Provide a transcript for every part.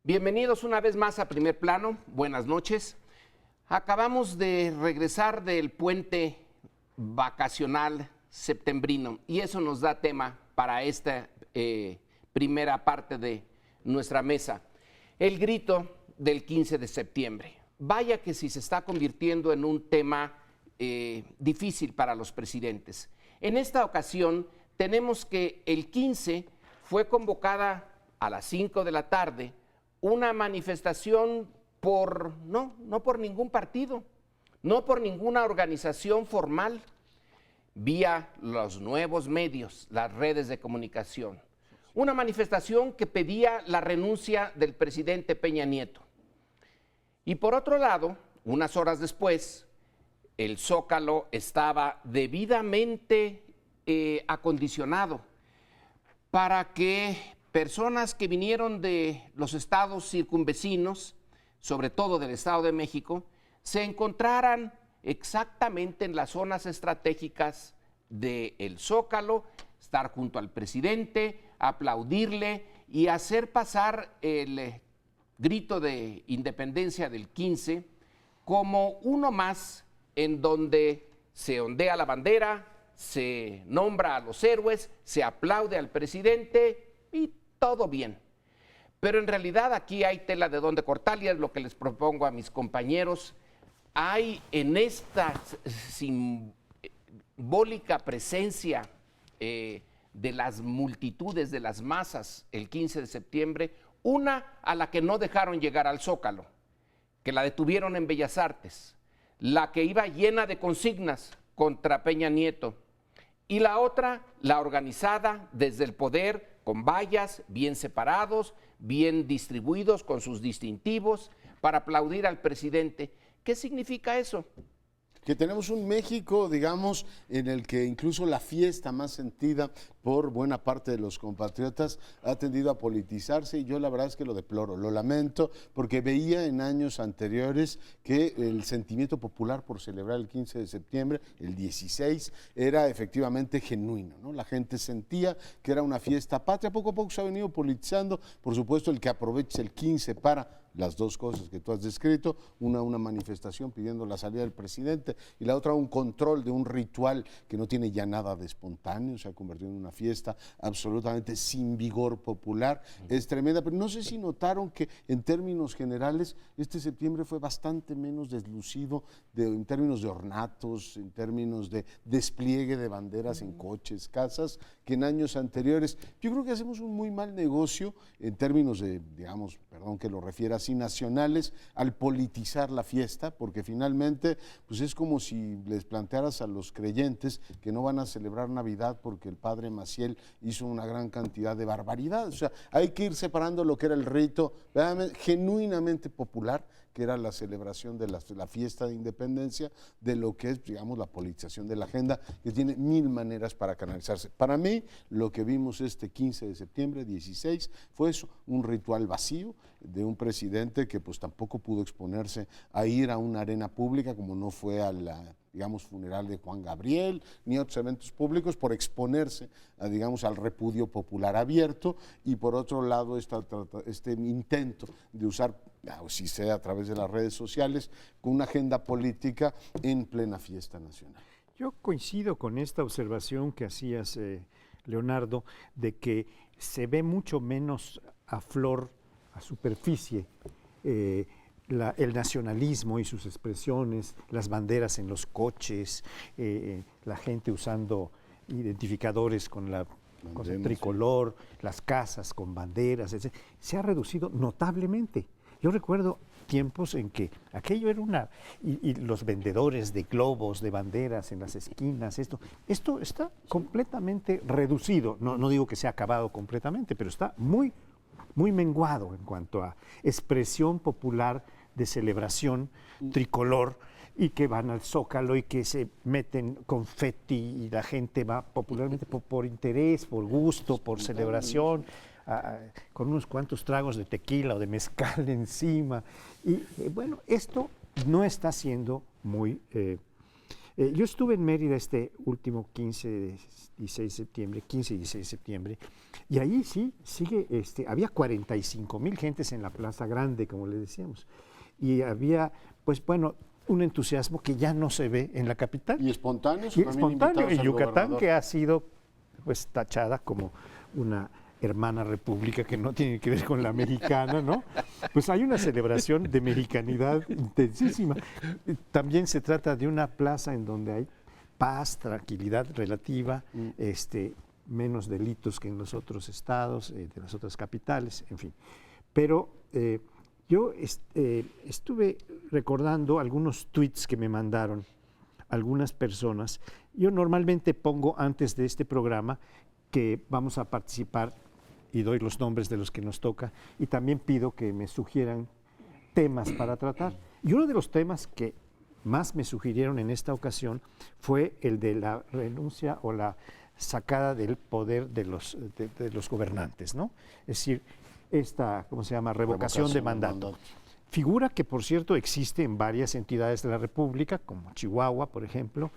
Bienvenidos una vez más a Primer Plano, buenas noches. Acabamos de regresar del puente vacacional septembrino y eso nos da tema para esta primera parte de nuestra mesa. El grito del 15 de septiembre. Vaya que si se está convirtiendo en un tema difícil para los presidentes. En esta ocasión tenemos que el 15 fue convocada a las 5 de la tarde una manifestación no por ningún partido, no por ninguna organización formal, vía los nuevos medios, las redes de comunicación. Una manifestación que pedía la renuncia del presidente Peña Nieto. Y por otro lado, unas horas después, el Zócalo estaba debidamente acondicionado para que personas que vinieron de los estados circunvecinos, sobre todo del Estado de México, se encontraran exactamente en las zonas estratégicas del Zócalo, estar junto al presidente, aplaudirle y hacer pasar el grito de independencia del 15 como uno más en donde se ondea la bandera, se nombra a los héroes, se aplaude al presidente y todo bien. Pero en realidad aquí hay tela de donde cortar y es lo que les propongo a mis compañeros. Hay en esta simbólica presencia de las multitudes, de las masas, el 15 de septiembre, una a la que no dejaron llegar al Zócalo, que la detuvieron en Bellas Artes, la que iba llena de consignas contra Peña Nieto, y la otra, la organizada desde el poder, con vallas bien separados, bien distribuidos, con sus distintivos, para aplaudir al presidente. ¿Qué significa eso? Que tenemos un México, digamos, en el que incluso la fiesta más sentida por buena parte de los compatriotas ha tendido a politizarse y yo la verdad es que lo deploro, lo lamento, porque veía en años anteriores que el sentimiento popular por celebrar el 15 de septiembre, el 16, era efectivamente genuino, ¿no? La gente sentía que era una fiesta patria, poco a poco se ha venido politizando, por supuesto el que aproveche el 15 para las dos cosas que tú has descrito, una manifestación pidiendo la salida del presidente y la otra un control de un ritual que no tiene ya nada de espontáneo, se ha convertido en una fiesta absolutamente sin vigor popular, es tremenda, pero no sé si notaron que en términos generales este septiembre fue bastante menos deslucido en términos de ornatos, en términos de despliegue de banderas en coches, casas, que en años anteriores. Yo creo que hacemos un muy mal negocio en términos de, digamos, perdón que lo refiera así, nacionales, al politizar la fiesta, porque finalmente pues es como si les plantearas a los creyentes que no van a celebrar Navidad porque el padre Maciel hizo una gran cantidad de barbaridades. O sea, hay que ir separando lo que era el rito genuinamente popular, que era la celebración de la fiesta de independencia, de lo que es, digamos, la politización de la agenda, que tiene mil maneras para canalizarse. Para mí, lo que vimos este 15 de septiembre, 16, fue eso, un ritual vacío de un presidente que pues tampoco pudo exponerse a ir a una arena pública, como no fue a la, digamos, funeral de Juan Gabriel, ni otros eventos públicos, por exponerse, digamos, al repudio popular abierto, y por otro lado este intento de usar, o si sea a través de las redes sociales, con una agenda política en plena fiesta nacional. Yo coincido con esta observación que hacías, Leonardo, de que se ve mucho menos a superficie, el nacionalismo y sus expresiones, las banderas en los coches, la gente usando identificadores con la cosa tricolor, las casas con banderas, etc. Se ha reducido notablemente. Yo recuerdo tiempos en que aquello era y los vendedores de globos, de banderas en las esquinas, esto está completamente reducido. No digo que se ha acabado completamente, pero está muy menguado en cuanto a expresión popular de celebración tricolor, y que van al Zócalo y que se meten confeti y la gente va popularmente por interés, por gusto, por celebración, con unos cuantos tragos de tequila o de mezcal encima. Y bueno, esto no está siendo muy Yo estuve en Mérida este último 15 y 16 de septiembre, y ahí sí, había 45,000 gentes en la Plaza Grande, como le decíamos, y había, pues bueno, un entusiasmo que ya no se ve en la capital. ¿Y espontáneos? Y También espontáneo, invitados en al Yucatán, gobernador. que ha sido pues tachada como una hermana república que no tiene que ver con la mexicana, ¿no? Pues hay una celebración de mexicanidad intensísima. También se trata de una plaza en donde hay paz, tranquilidad relativa, menos delitos que en los otros estados, de las otras capitales, en fin. Pero yo estuve recordando algunos tweets que me mandaron algunas personas. Yo normalmente pongo antes de este programa que vamos a participar y doy los nombres de los que nos toca, y también pido que me sugieran temas para tratar. Y uno de los temas que más me sugirieron en esta ocasión fue el de la renuncia o la sacada del poder de los gobernantes, ¿no? Es decir, esta, ¿cómo se llama?, revocación de mandato. Figura que, por cierto, existe en varias entidades de la República, como Chihuahua, por ejemplo,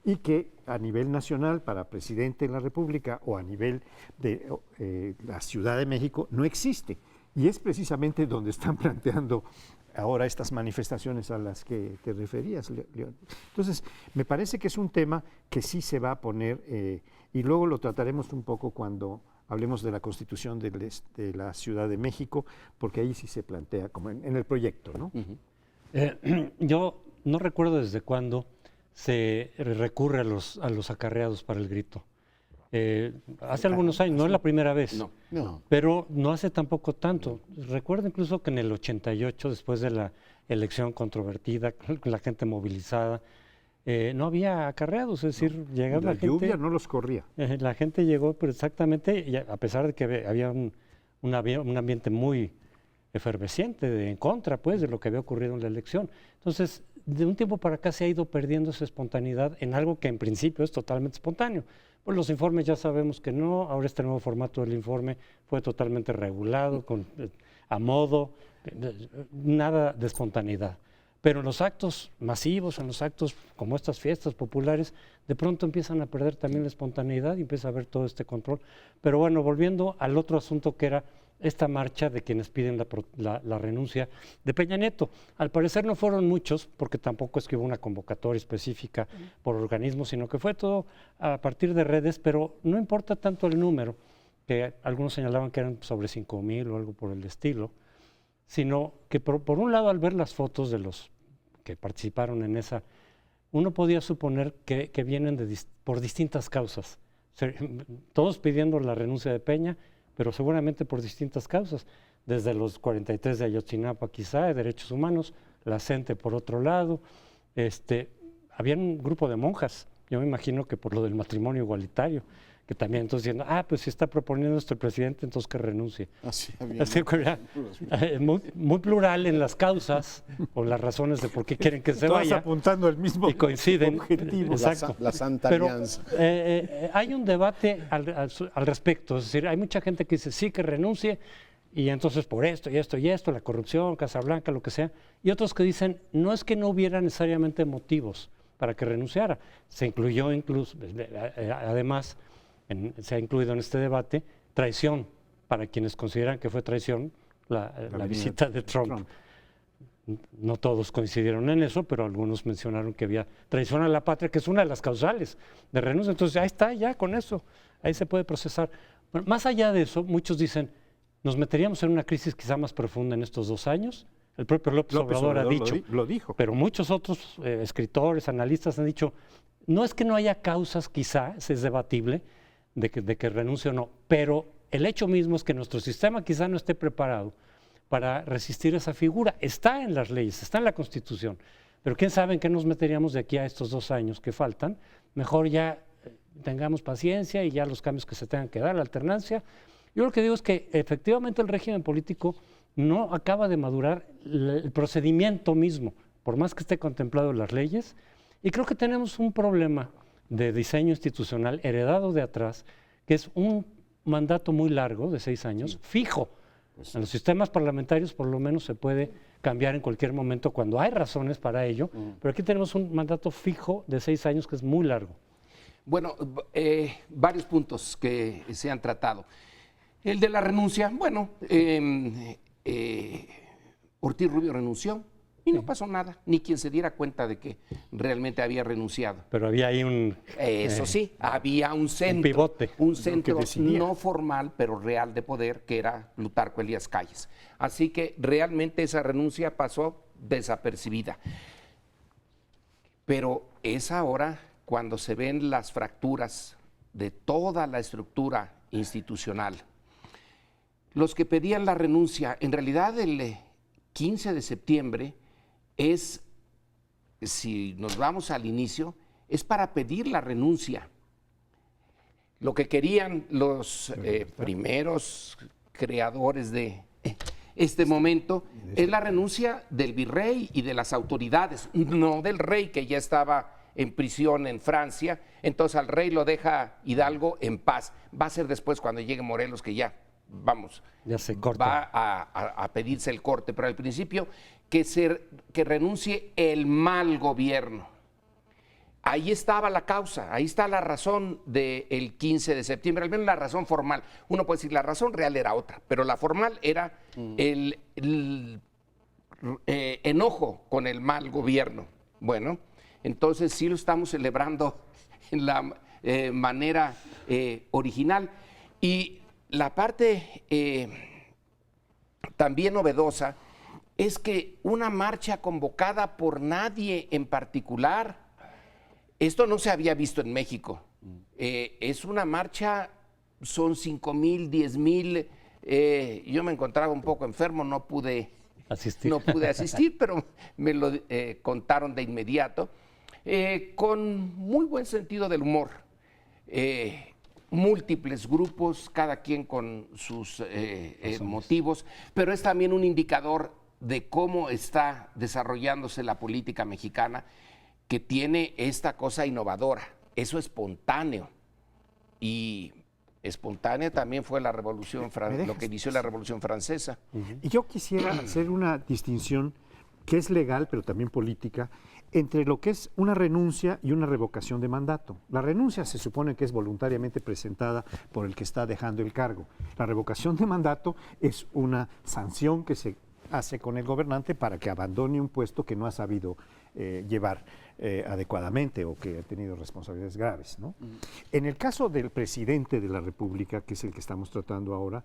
y que a nivel nacional, para presidente de la República o a nivel de la Ciudad de México, no existe. Y es precisamente donde están planteando ahora estas manifestaciones a las que te referías, León. Entonces, me parece que es un tema que sí se va a poner, y luego lo trataremos un poco cuando hablemos de la Constitución de la Ciudad de México, porque ahí sí se plantea, como en el proyecto, ¿no? Yo no recuerdo desde cuándo se recurre a los acarreados para el grito. Hace algunos años, no es la primera vez, No. pero no hace tampoco tanto. Recuerdo incluso que en el 88, después de la elección controvertida, la gente movilizada, no había acarreados, es decir, llegaba la gente. La lluvia no los corría. La gente llegó, pero exactamente, y a pesar de que había un ambiente muy efervesciente en contra, pues, de lo que había ocurrido en la elección. Entonces, de un tiempo para acá se ha ido perdiendo esa espontaneidad en algo que en principio es totalmente espontáneo. Pues los informes ya sabemos que no, ahora este nuevo formato del informe fue totalmente regulado, a modo, nada de espontaneidad. Pero en los actos masivos, en los actos como estas fiestas populares, de pronto empiezan a perder también la espontaneidad y empieza a haber todo este control. Pero bueno, volviendo al otro asunto que era esta marcha de quienes piden la renuncia de Peña Nieto. Al parecer no fueron muchos, porque tampoco es que hubo una convocatoria específica por organismos, sino que fue todo a partir de redes, pero no importa tanto el número, que algunos señalaban que eran sobre 5,000 o algo por el estilo, sino que por un lado, al ver las fotos de los que participaron en esa, uno podía suponer que vienen por distintas causas, todos pidiendo la renuncia de Peña, pero seguramente por distintas causas, desde los 43 de Ayotzinapa quizá, de derechos humanos, la CENTE por otro lado, había un grupo de monjas, yo me imagino que por lo del matrimonio igualitario, que también entonces diciendo, pues si está proponiendo esto el presidente, entonces que renuncie. Así había. Así que era muy plural en las causas o las razones de por qué quieren que se Todas vaya. apuntando al mismo y coinciden. objetivo. Exacto. La Santa Pero Alianza. hay un debate al respecto, es decir, hay mucha gente que dice sí que renuncie y entonces por esto y esto y esto, la corrupción, Casa Blanca, lo que sea, y otros que dicen no es que no hubiera necesariamente motivos para que renunciara, se incluyó incluso, además, se ha incluido en este debate traición, para quienes consideran que fue traición la visita de Trump. No todos coincidieron en eso, pero algunos mencionaron que había traición a la patria, que es una de las causales de renuncia. Entonces, ahí está, ya con eso, ahí se puede procesar. Bueno, más allá de eso, muchos dicen, nos meteríamos en una crisis quizá más profunda en estos 2 años. El propio López Obrador ha dicho, lo dijo. pero muchos otros escritores, analistas han dicho, no es que no haya causas, quizá, es debatible, de que renuncie o no, pero el hecho mismo es que nuestro sistema quizá no esté preparado para resistir esa figura. Está en las leyes, está en la Constitución, pero quién sabe en qué nos meteríamos de aquí a estos 2 años que faltan. Mejor ya tengamos paciencia y ya los cambios que se tengan que dar, la alternancia. Yo lo que digo es que efectivamente el régimen político no acaba de madurar el procedimiento mismo, por más que esté contemplado en las leyes, y creo que tenemos un problema de diseño institucional heredado de atrás, que es un mandato muy largo, de 6 años, fijo. En los sistemas parlamentarios por lo menos se puede cambiar en cualquier momento cuando hay razones para ello, pero aquí tenemos un mandato fijo de 6 años que es muy largo. Bueno, varios puntos que se han tratado. El de la renuncia, bueno, Ortiz Rubio renunció y no pasó nada, ni quien se diera cuenta de que realmente había renunciado. Pero había ahí un... Eso sí, había un centro, pivote. un centro decidía. no formal, pero real de poder, que era Plutarco Elías Calles. Así que realmente esa renuncia pasó desapercibida. Pero es ahora cuando se ven las fracturas de toda la estructura institucional. Los que pedían la renuncia, en realidad el 15 de septiembre es, si nos vamos al inicio, es para pedir la renuncia. Lo que querían los primeros creadores de este momento es la renuncia del virrey y de las autoridades, no del rey que ya estaba en prisión en Francia. Entonces al rey lo deja Hidalgo en paz. Va a ser después cuando llegue Morelos que ya, vamos, Ya se corta. va a pedirse el corte, pero al principio que renuncie el mal gobierno. Ahí estaba la causa, ahí está la razón del 15 de septiembre, al menos la razón formal. Uno puede decir la razón real era otra, pero la formal era el enojo con el mal gobierno. Bueno, entonces sí lo estamos celebrando en la manera original. Y la parte también novedosa es que una marcha convocada por nadie en particular, esto no se había visto en México. Es una marcha, son 5,000, 10,000. Yo me encontraba un poco enfermo, no pude asistir, pero me lo contaron de inmediato, con muy buen sentido del humor. Múltiples grupos, cada quien con sus motivos, pero es también un indicador de cómo está desarrollándose la política mexicana, que tiene esta cosa innovadora, eso espontáneo. Y espontánea también fue la Revolución lo que inició la Revolución Francesa. Y yo quisiera hacer una distinción que es legal, pero también política, entre lo que es una renuncia y una revocación de mandato. La renuncia se supone que es voluntariamente presentada por el que está dejando el cargo. La revocación de mandato es una sanción que se hace con el gobernante para que abandone un puesto que no ha sabido llevar adecuadamente o que ha tenido responsabilidades graves, ¿no? En el caso del presidente de la República, que es el que estamos tratando ahora,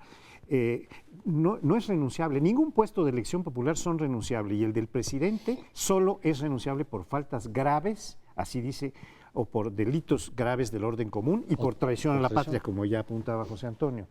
no es renunciable. Ningún puesto de elección popular son renunciables, y el del presidente solo es renunciable por faltas graves, así dice, o por delitos graves del orden común y por traición a la patria, como ya apuntaba José Antonio.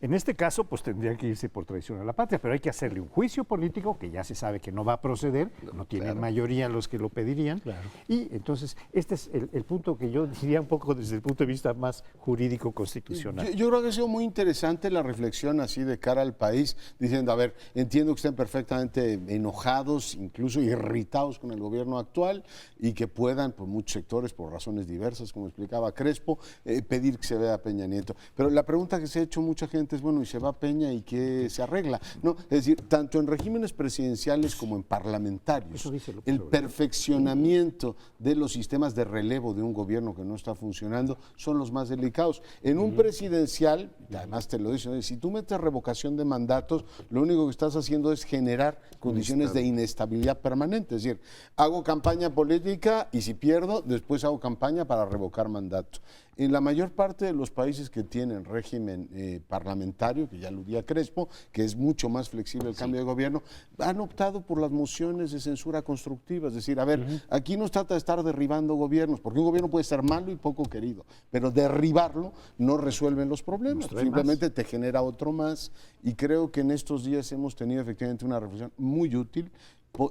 En este caso, pues tendría que irse por traición a la patria, pero hay que hacerle un juicio político que ya se sabe que no va a proceder, no tienen mayoría los que lo pedirían. Claro. Y entonces, este es el punto que yo diría un poco desde el punto de vista más jurídico constitucional. Yo creo que ha sido muy interesante la reflexión así de cara al país, diciendo, a ver, entiendo que estén perfectamente enojados, incluso irritados con el gobierno actual, y que puedan, por muchos sectores, por razones diversas, como explicaba Crespo, pedir que se vea a Peña Nieto. Pero la pregunta que se ha hecho mucha gente es, bueno, ¿y se va Peña y qué se arregla? No, es decir, tanto en regímenes presidenciales como en parlamentarios, el perfeccionamiento de los sistemas de relevo de un gobierno que no está funcionando son los más delicados. En un presidencial, además te lo dicen, si tú metes revocación de mandatos, lo único que estás haciendo es generar condiciones de inestabilidad permanente. Es decir, hago campaña política y si pierdo, después hago campaña para revocar mandato. En la mayor parte de los países que tienen régimen parlamentario, que ya aludía Crespo, que es mucho más flexible el cambio de gobierno, han optado por las mociones de censura constructiva. Es decir, a ver, aquí no se trata de estar derribando gobiernos, porque un gobierno puede ser malo y poco querido, pero derribarlo no resuelve los problemas, simplemente te genera otro más. Y creo que en estos días hemos tenido efectivamente una reflexión muy útil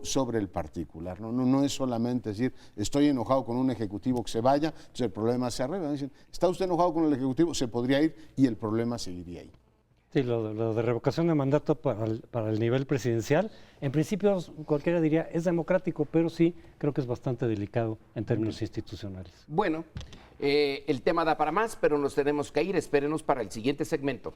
sobre el particular. No es solamente decir, estoy enojado con un ejecutivo que se vaya, entonces el problema se arregla. Dicen, está usted enojado con el ejecutivo, se podría ir y el problema seguiría ahí. Sí, lo de revocación de mandato para el nivel presidencial, en principio cualquiera diría es democrático, pero sí creo que es bastante delicado en términos institucionales. Bueno, el tema da para más, pero nos tenemos que ir. Espérenos para el siguiente segmento.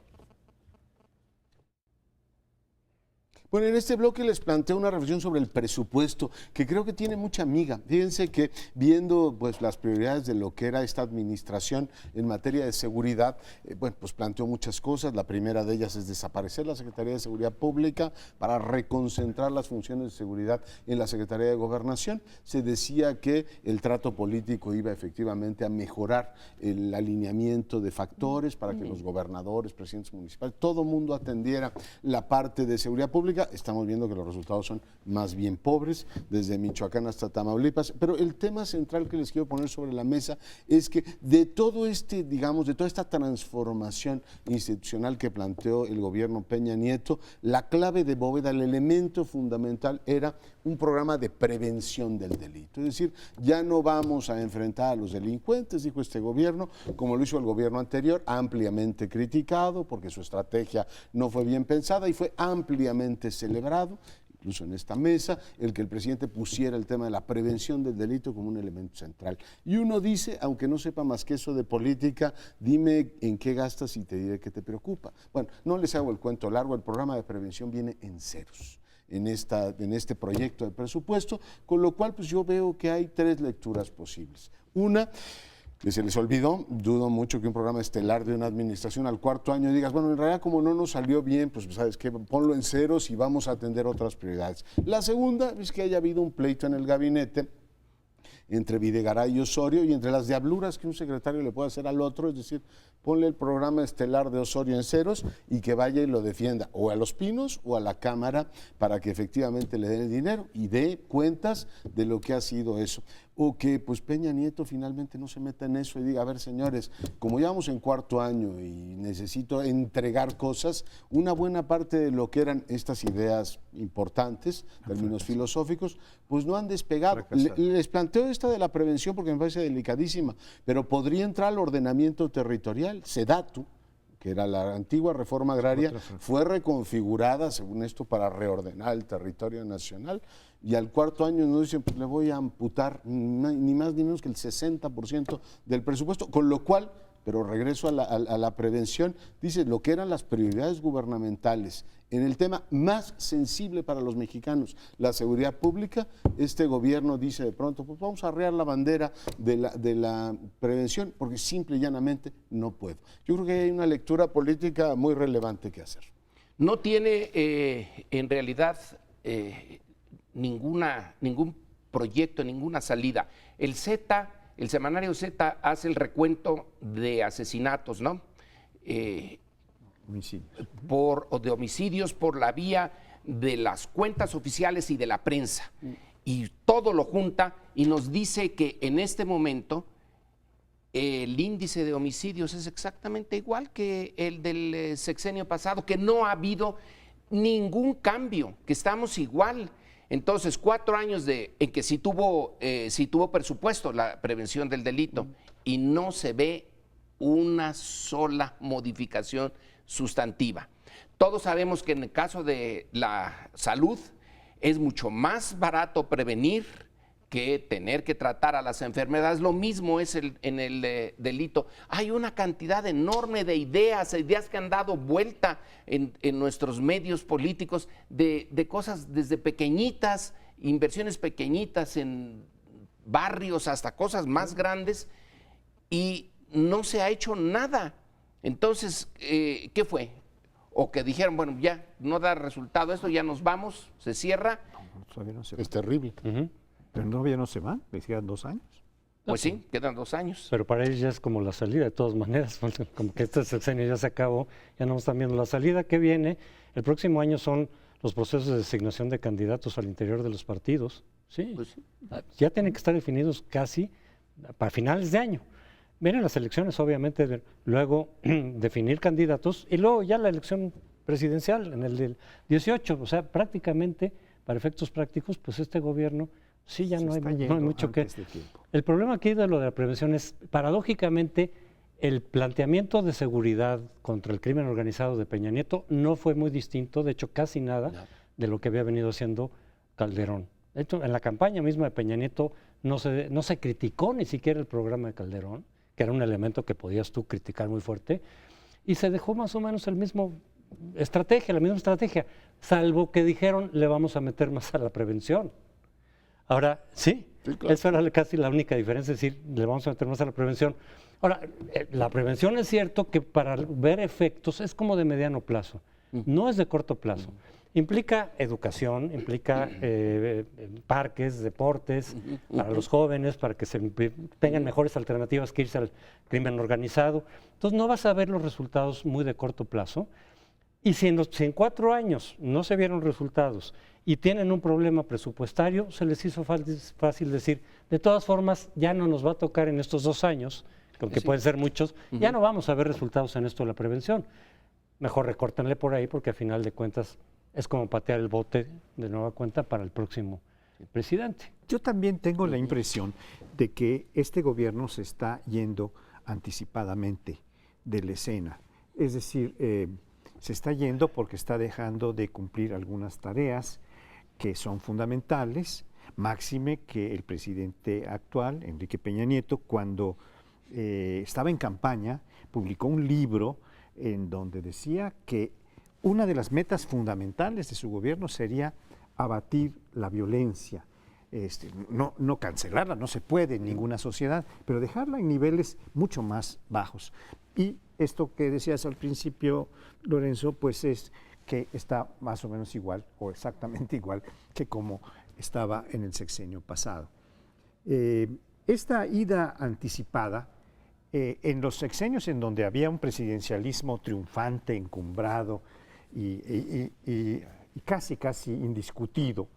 Bueno, en este bloque les planteo una reflexión sobre el presupuesto, que creo que tiene mucha miga. Fíjense que viendo pues las prioridades de lo que era esta administración en materia de seguridad, bueno, pues planteó muchas cosas. La primera de ellas es desaparecer la Secretaría de Seguridad Pública para reconcentrar las funciones de seguridad en la Secretaría de Gobernación. Se decía que el trato político iba efectivamente a mejorar el alineamiento de factores para que los gobernadores, presidentes municipales, todo mundo atendiera la parte de seguridad pública. Estamos viendo que los resultados son más bien pobres, desde Michoacán hasta Tamaulipas, pero el tema central que les quiero poner sobre la mesa es que de todo este, digamos, de toda esta transformación institucional que planteó el gobierno Peña Nieto, la clave de bóveda, el elemento fundamental era un programa de prevención del delito. Es decir, ya no vamos a enfrentar a los delincuentes, dijo este gobierno, como lo hizo el gobierno anterior, ampliamente criticado porque su estrategia no fue bien pensada y fue ampliamente celebrado, incluso en esta mesa, el que el presidente pusiera el tema de la prevención del delito como un elemento central. Y uno dice, aunque no sepa más que eso de política, dime en qué gastas y te diré qué te preocupa. Bueno, no les hago el cuento largo, el programa de prevención viene en ceros en este proyecto de presupuesto, con lo cual pues yo veo que hay tres lecturas posibles. Una, que se les olvidó, dudo mucho que un programa estelar de una administración al cuarto año digas, bueno, en realidad como no nos salió bien, pues sabes qué, ponlo en ceros y vamos a atender otras prioridades. La segunda es que haya habido un pleito en el gabinete entre Videgaray y Osorio y entre las diabluras que un secretario le puede hacer al otro, es decir, ponle el programa estelar de Osorio en ceros y que vaya y lo defienda, o a Los Pinos o a la Cámara, para que efectivamente le den el dinero y dé cuentas de lo que ha sido eso. O que pues Peña Nieto finalmente no se meta en eso y diga, a ver señores, como ya vamos en cuarto año y necesito entregar cosas, una buena parte de lo que eran estas ideas importantes, términos filosóficos, pues no han despegado. Les planteo esta de la prevención porque me parece delicadísima, pero podría entrar al ordenamiento territorial, SEDATU, que era la antigua reforma agraria, fue reconfigurada, según esto, para reordenar el territorio nacional, y al cuarto año nos dicen, pues le voy a amputar ni más ni menos que el 60% del presupuesto, con lo cual, pero regreso a la prevención, dice, lo que eran las prioridades gubernamentales en el tema más sensible para los mexicanos, la seguridad pública, este gobierno dice de pronto, pues vamos a arrear la bandera de la prevención, porque simple y llanamente no puedo. Yo creo que hay una lectura política muy relevante que hacer. No tiene en realidad ningún proyecto, ninguna salida. El semanario Z hace el recuento de asesinatos, ¿no? De homicidios por la vía de las cuentas oficiales y de la prensa. Y todo lo junta y nos dice que en este momento el índice de homicidios es exactamente igual que el del sexenio pasado, que no ha habido ningún cambio, que estamos igual. Entonces, 4 años en que sí tuvo presupuesto la prevención del delito y no se ve una sola modificación sustantiva. Todos sabemos que en el caso de la salud es mucho más barato prevenir que tener que tratar a las enfermedades. Lo mismo es en el delito. Hay una cantidad enorme de ideas que han dado vuelta en nuestros medios políticos de cosas desde pequeñitas, inversiones pequeñitas en barrios hasta cosas más grandes, y no se ha hecho nada. Entonces, ¿qué fue? O que dijeron, bueno, ya no da resultado esto, ya nos vamos, se cierra. No, todavía no se va. Es terrible. Pero todavía no se van, les quedan 2 años. Pues sí, quedan 2 años. Pero para ellos ya es como la salida de todas maneras, como que este sexenio ya se acabó, ya no están viendo la salida que viene. El próximo año son los procesos de designación de candidatos al interior de los partidos. Sí, Pues sí. ya tienen que estar definidos casi para finales de año. Vienen las elecciones, obviamente, luego definir candidatos y luego ya la elección presidencial en el del 18. O sea, prácticamente, para efectos prácticos, pues este gobierno sí ya no hay mucho que... El problema aquí de lo de la prevención es, paradójicamente, el planteamiento de seguridad contra el crimen organizado de Peña Nieto no fue muy distinto, de hecho casi nada, de lo que había venido haciendo Calderón. De hecho, en la campaña misma de Peña Nieto no se criticó ni siquiera el programa de Calderón, que era un elemento que podías tú criticar muy fuerte, y se dejó más o menos el mismo estrategia, la misma estrategia, salvo que dijeron le vamos a meter más a la prevención. Ahora, sí, claro. eso era casi la única diferencia, es decir, le vamos a meter más a la prevención. Ahora, la prevención es cierto que para ver efectos es como de mediano plazo, no es de corto plazo. Implica educación, implica parques, deportes para los jóvenes, para que tengan mejores alternativas que irse al crimen organizado. Entonces no vas a ver los resultados muy de corto plazo. Y si en 4 años no se vieron resultados y tienen un problema presupuestario, se les hizo fácil decir, de todas formas, ya no nos va a tocar en estos 2 años, aunque pueden ser muchos, ya no vamos a ver resultados en esto de la prevención. Mejor recórtenle por ahí porque a final de cuentas es como patear el bote de nueva cuenta para el próximo presidente. Yo también tengo la impresión de que este gobierno se está yendo anticipadamente de la escena. Es decir, se está yendo porque está dejando de cumplir algunas tareas que son fundamentales, máxime que el presidente actual, Enrique Peña Nieto, cuando estaba en campaña, publicó un libro en donde decía que una de las metas fundamentales de su gobierno sería abatir la violencia, no cancelarla, no se puede en ninguna sociedad, pero dejarla en niveles mucho más bajos. Y esto que decías al principio, Lorenzo, pues es que está más o menos igual o exactamente igual que como estaba en el sexenio pasado. Esta ida anticipada, en los sexenios en donde había un presidencialismo triunfante, encumbrado y casi indiscutido,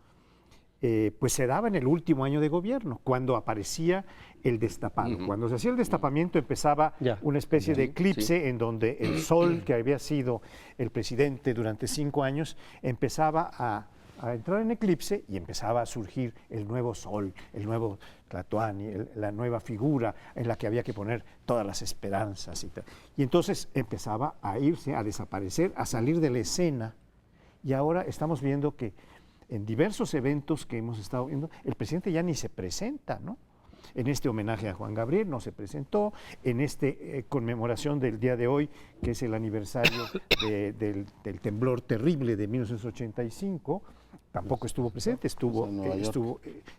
pues se daba en el último año de gobierno, cuando aparecía el destapado. Cuando se hacía el destapamiento empezaba una especie de eclipse en donde el sol, que había sido el presidente durante 5 años, empezaba a entrar en eclipse y empezaba a surgir el nuevo sol, el nuevo Tlatoani, la nueva figura en la que había que poner todas las esperanzas. Y entonces empezaba a irse, a desaparecer, a salir de la escena. Y ahora estamos viendo que en diversos eventos que hemos estado viendo, el presidente ya ni se presenta, ¿no? En este homenaje a Juan Gabriel no se presentó, en esta conmemoración del día de hoy, que es el aniversario del temblor terrible de 1985, tampoco estuvo presente,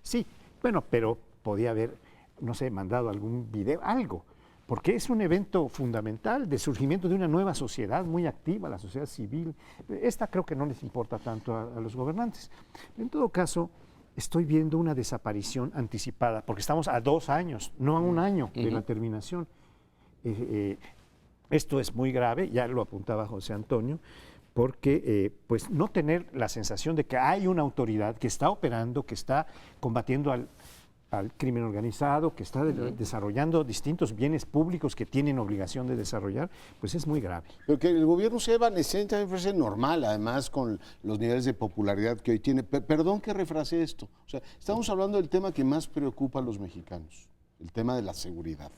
sí, bueno, pero podía haber, no sé, mandado algún video, algo, porque es un evento fundamental de surgimiento de una nueva sociedad muy activa, la sociedad civil. Esta creo que no les importa tanto a los gobernantes. En todo caso, estoy viendo una desaparición anticipada, porque estamos a 2 años, no a 1 año de la terminación. Esto es muy grave, ya lo apuntaba José Antonio, porque pues no tener la sensación de que hay una autoridad que está operando, que está combatiendo al crimen organizado, que está desarrollando distintos bienes públicos que tienen obligación de desarrollar, pues es muy grave. Pero que el gobierno sea evanescente a mí me parece normal, además con los niveles de popularidad que hoy tiene. Perdón que refrase esto. O sea, estamos hablando del tema que más preocupa a los mexicanos, el tema de la seguridad.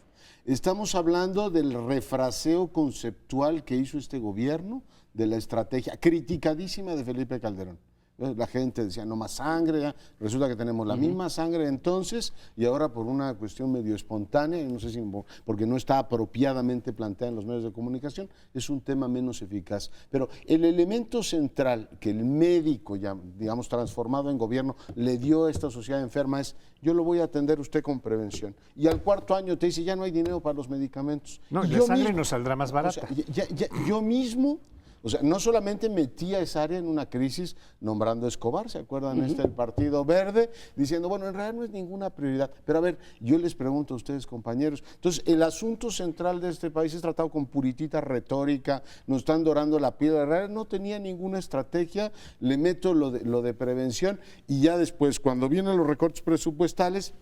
Estamos hablando del refraseo conceptual que hizo este gobierno, de la estrategia criticadísima de Felipe Calderón. La gente decía, no más sangre, ya resulta que tenemos la misma sangre entonces, y ahora por una cuestión medio espontánea, y no sé si porque no está apropiadamente planteada en los medios de comunicación, es un tema menos eficaz. Pero el elemento central que el médico, ya digamos transformado en gobierno, le dio a esta sociedad enferma es, yo lo voy a atender usted con prevención. Y al 4.º año te dice, ya no hay dinero para los medicamentos. No, y la sangre nos saldrá más barata. O sea, yo mismo... O sea, no solamente metía esa área en una crisis nombrando a Escobar, ¿se acuerdan? El Partido Verde, diciendo, bueno, en realidad no es ninguna prioridad. Pero a ver, yo les pregunto a ustedes, compañeros, entonces el asunto central de este país es tratado con puritita retórica, nos están dorando la piedra, en realidad no tenía ninguna estrategia, le meto lo de prevención y ya después, cuando vienen los recortes presupuestales,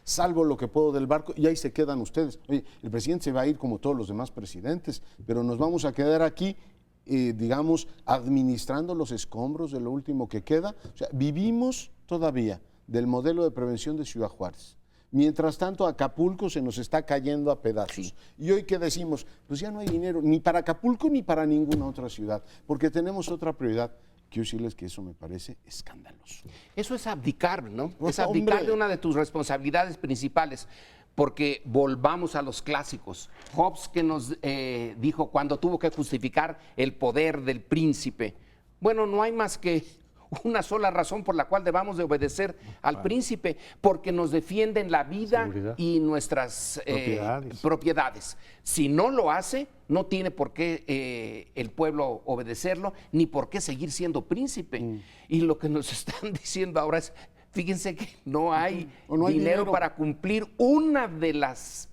salvo lo que puedo del barco y ahí se quedan ustedes. Oye, el presidente se va a ir como todos los demás presidentes, pero nos vamos a quedar aquí digamos, administrando los escombros de lo último que queda. O sea, vivimos todavía del modelo de prevención de Ciudad Juárez. Mientras tanto, Acapulco se nos está cayendo a pedazos. Sí. Y hoy que decimos, pues ya no hay dinero ni para Acapulco ni para ninguna otra ciudad, porque tenemos otra prioridad. Quiero decirles que eso me parece escandaloso. Eso es abdicar, ¿no? Es abdicar de una de tus responsabilidades principales. porque volvamos a los clásicos. Hobbes, que nos dijo cuando tuvo que justificar el poder del príncipe, bueno, no hay más que una sola razón por la cual debamos de obedecer al príncipe, porque nos defienden la vida Seguridad. y nuestras propiedades. Si no lo hace, no tiene por qué el pueblo obedecerlo, ni por qué seguir siendo príncipe. Y lo que nos están diciendo ahora es, fíjense que no hay, no hay dinero para cumplir una de las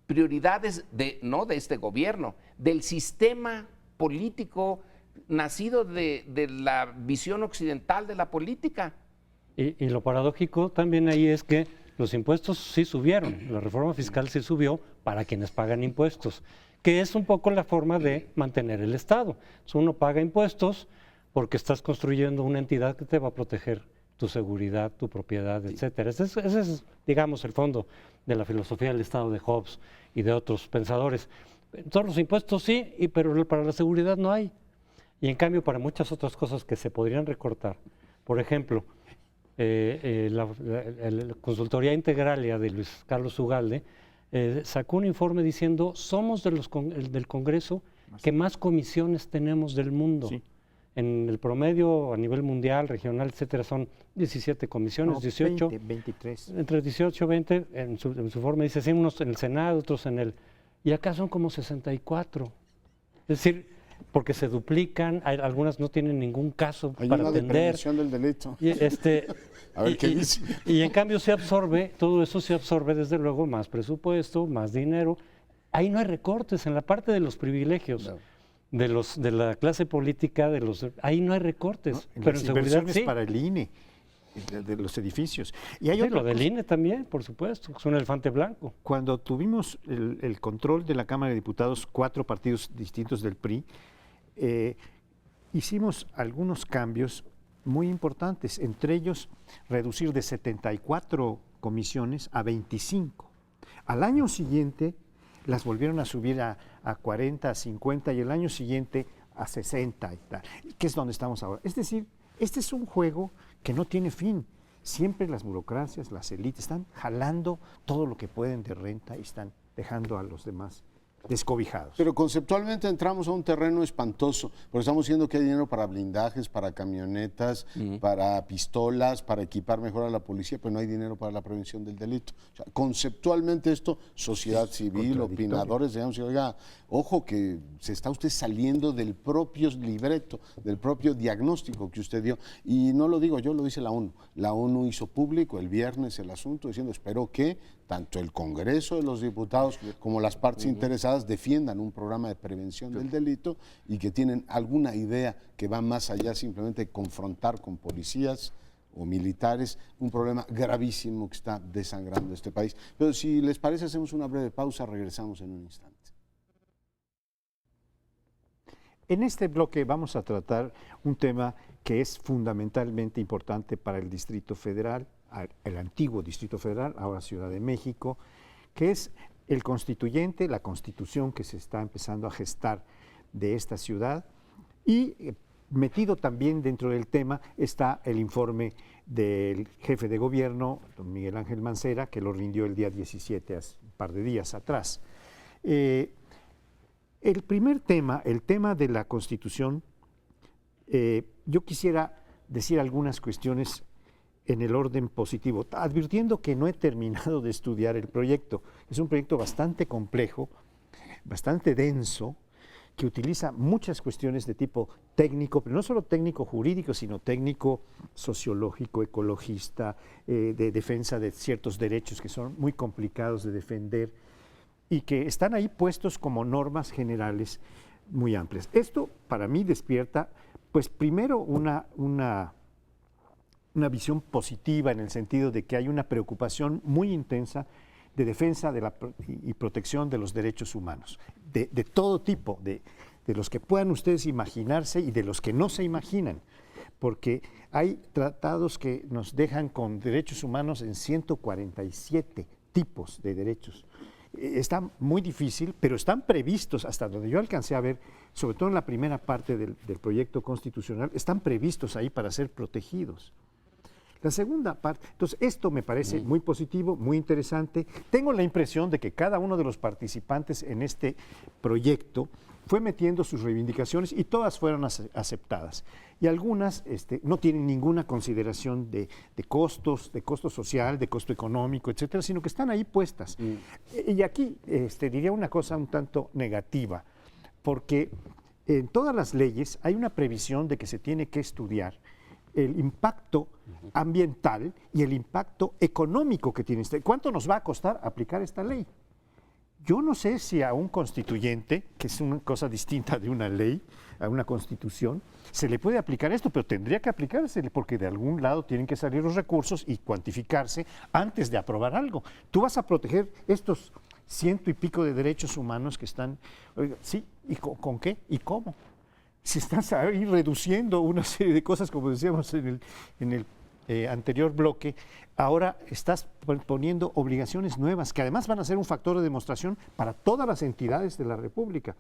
prioridades no de este gobierno, del sistema político nacido de la visión occidental de la política. Y lo paradójico también ahí es que los impuestos sí subieron, la reforma fiscal sí subió para quienes pagan impuestos, que es un poco la forma de mantener el Estado. Entonces uno paga impuestos porque estás construyendo una entidad que te va a proteger tu seguridad, tu propiedad, etcétera. Ese es, digamos, el fondo de la filosofía del Estado de Hobbes y de otros pensadores. Todos los impuestos sí, pero para la seguridad no hay. Y en cambio, para muchas otras cosas que se podrían recortar, por ejemplo, la Consultoría Integralia de Luis Carlos Ugalde sacó un informe diciendo somos del Congreso que más comisiones tenemos del mundo. Sí. En el promedio a nivel mundial, regional, etcétera, son 17 comisiones, No, 18. 20, 23. Entre 18 y 20, en su informe dice, sí, unos en el Senado, otros en el... Y acá son como 64. Es decir, porque se duplican, algunas no tienen ningún caso Hay para una de atender. prevención del delito. Y, A ver qué dice. Y en cambio se absorbe, todo eso se absorbe desde luego, más presupuesto, más dinero. Ahí no hay recortes, en la parte de los privilegios. No. De la clase política, ahí no hay recortes, En pero las en seguridad inversiones sí. para el INE, de los edificios. Y hay Sí, otra lo del cosa. INE también, por supuesto, es un elefante blanco. Cuando tuvimos el control de la Cámara de Diputados, 4 partidos distintos del PRI, hicimos algunos cambios muy importantes, entre ellos reducir de 74 comisiones a 25. Al año siguiente las volvieron a subir a 40, a 50 y el año siguiente a 60 y tal, que es donde estamos ahora. Es decir, este es un juego que no tiene fin. Siempre las burocracias, las élites están jalando todo lo que pueden de renta y están dejando a los demás descobijados. Pero conceptualmente entramos a un terreno espantoso, porque estamos diciendo que hay dinero para blindajes, para camionetas, para pistolas, para equipar mejor a la policía, pero no hay dinero para la prevención del delito. O sea, conceptualmente esto, sociedad civil, opinadores, digamos, oiga, ojo que se está usted saliendo del propio libreto, del propio diagnóstico que usted dio. Y no lo digo yo, lo dice la ONU. La ONU hizo público el viernes el asunto diciendo, espero que tanto el Congreso de los Diputados como las partes interesadas defiendan un programa de prevención del delito y que tienen alguna idea que va más allá simplemente de confrontar con policías o militares un problema gravísimo que está desangrando este país. Pero si les parece, hacemos una breve pausa, regresamos en un instante. En este bloque vamos a tratar un tema que es fundamentalmente importante para el Distrito Federal, el antiguo Distrito Federal, ahora Ciudad de México, que es el constituyente, la constitución que se está empezando a gestar de esta ciudad, y metido también dentro del tema está el informe del jefe de gobierno, don Miguel Ángel Mancera, que lo rindió el día 17, hace un par de días atrás. El primer tema, el tema de la Constitución, yo quisiera decir algunas cuestiones en el orden positivo, advirtiendo que no he terminado de estudiar el proyecto. Es un proyecto bastante complejo, bastante denso, que utiliza muchas cuestiones de tipo técnico, pero no solo técnico jurídico, sino técnico sociológico, ecologista, de defensa de ciertos derechos que son muy complicados de defender y que están ahí puestos como normas generales muy amplias. Esto para mí despierta, pues primero una visión positiva en el sentido de que hay una preocupación muy intensa de defensa y protección de los derechos humanos, de todo tipo, de los que puedan ustedes imaginarse y de los que no se imaginan, porque hay tratados que nos dejan con derechos humanos en 147 tipos de derechos. Está muy difícil, pero están previstos, hasta donde yo alcancé a ver, sobre todo en la primera parte del proyecto constitucional, están previstos ahí para ser protegidos. La segunda parte, entonces esto me parece muy positivo, muy interesante. Tengo la impresión de que cada uno de los participantes en este proyecto fue metiendo sus reivindicaciones y todas fueron aceptadas. Y algunas no tienen ninguna consideración de costo social, de costo económico, etcétera, sino que están ahí puestas. Y aquí diría una cosa un tanto negativa, porque en todas las leyes hay una previsión de que se tiene que estudiar el impacto ambiental y el impacto económico que tiene ¿Cuánto nos va a costar aplicar esta ley? Yo no sé si a un constituyente, que es una cosa distinta de una ley, a una constitución, se le puede aplicar esto, pero tendría que aplicársele porque de algún lado tienen que salir los recursos y cuantificarse antes de aprobar algo. Tú vas a proteger estos 100 y pico de derechos humanos que están, oiga, sí, ¿y con qué? ¿Y cómo? Si estás ahí reduciendo una serie de cosas, como decíamos en el anterior bloque, ahora estás poniendo obligaciones nuevas que además van a ser un factor de demostración para todas las entidades de la República.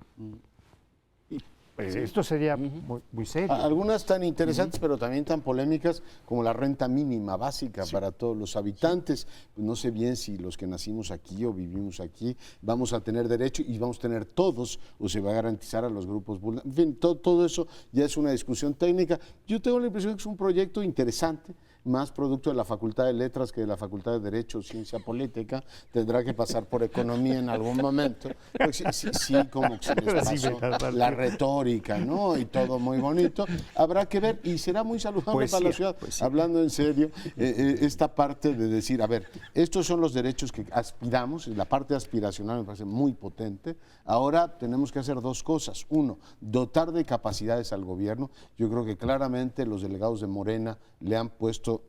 Y pues, esto sería muy serio. Algunas tan interesantes, pero también tan polémicas como la renta mínima básica para todos los habitantes. No sé bien si los que nacimos aquí o vivimos aquí vamos a tener derecho y vamos a tener todos o se va a garantizar a los grupos vulnerables. En fin, todo eso ya es una discusión técnica. Yo tengo la impresión que es un proyecto interesante, más producto de la Facultad de Letras que de la Facultad de Derecho, Ciencia Política. Tendrá que pasar por Economía en algún momento. Pues sí, como que se les pasó la retórica, ¿no? Y todo muy bonito. Habrá que ver, y será muy saludable para la ciudad, hablando en serio, esta parte de decir, a ver, estos son los derechos que aspiramos, la parte aspiracional me parece muy potente. Ahora tenemos que hacer dos cosas. Uno, dotar de capacidades al gobierno. Yo creo que claramente los delegados de Morena le han puesto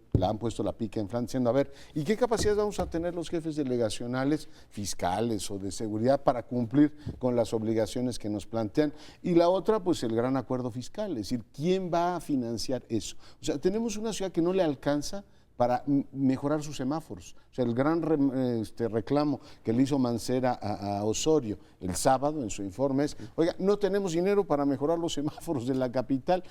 la pica en Francia, diciendo, a ver, ¿y qué capacidades vamos a tener los jefes delegacionales, fiscales o de seguridad para cumplir con las obligaciones que nos plantean? Y la otra, pues el gran acuerdo fiscal, es decir, ¿quién va a financiar eso? O sea, tenemos una ciudad que no le alcanza para mejorar sus semáforos. O sea, el gran reclamo que le hizo Mancera a Osorio el sábado en su informe es, oiga, no tenemos dinero para mejorar los semáforos de la capital.